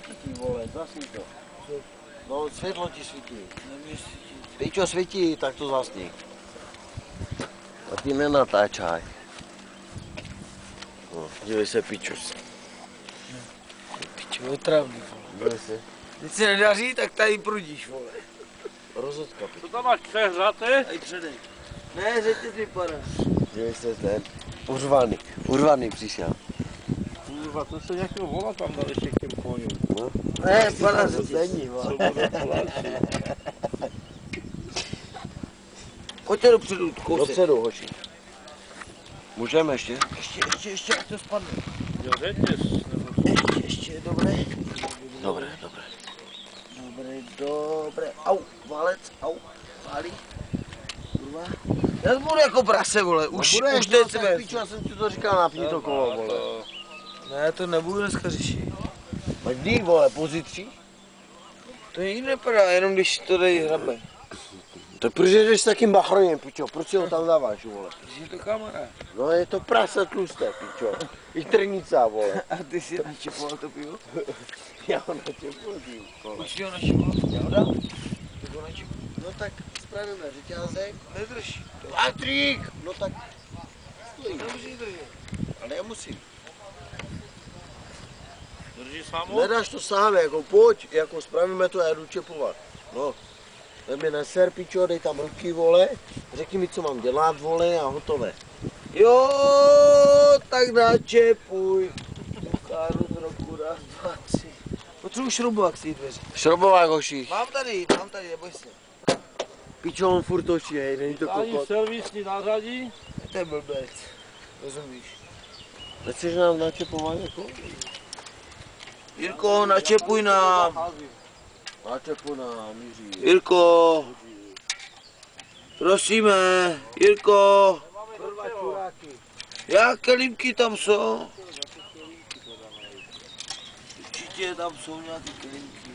svítí ti, vole, zasni to. No, světlo ti svítí. Pičo svítí, tak to zasni. A ty nenatáčaj. No, dívej se, pičus. Pičo, otravný, vole. Dívej se. Když se nedaří, tak tady prudíš, vole. Rozetka. Co tam máš přehřaty? Tady předej. Ne, řetěz vypadá. Dívej se, ten urvaný přišel. Kurva, to se nějakého vola tam dal ještě k těm koním. No. Ne, vypadá řetěz. Není, vole. Co bude plačí? Pojďte dopředu, kousek. Dopředu, hoši. Můžeme ještě? Ještě, ať to spadne. Jo, řetěz, nebo Ještě, dobré. Dobré. Dobré. Au, válec, au, pálí. Kurva. Já budu jako prase, vole, už teď se vezmu. Pičo, já jsem ti to říkal, napni to kolo, vole. Ne, to nebudu dneska řešit. A kdy, vole, pozítří? To nikdy nepadá, jenom když to tady hrabe. To proč jdeš s takým bachrojem, pičo, proč si ho tam dáváš, vole? Když je to kamera. No je to prase tlusté, pičo. I trnica, vole. A ty si načepoval to pivo? Já ho načepuji, vole. Už si ho načepoval? Jauda? Ty ho načepoval? No tak spravíme řeťázek. Nedrž. Patrik! No tak stojí. Nemusí držet. Ale já musím. drží samu? Nedáš to sám, jako pojď, jako spravíme to, já jdu čepovat. No. Tak mi neser, pičo, dej tam ruky, vole. Řekni mi, co mám dělat, vole, a hotové. Jo, tak načepuj. Káru z roku, raz, dva, tři. Potřebuji šroubovat ty dveře. Šrobovák, hoši. Mám tady, neboj se. Pičo, on furt točí, hej, není to Ani kokot. servisní nářadí? To je blbec. Rozumíš? Nechceš nám načepovat, jako? Jirko, načepuj nám. Načepu nám, Jiří. Jirko. Prosíme, Jirko. Jaké límky tam jsou? Určitě tam jsou nějaké klímky.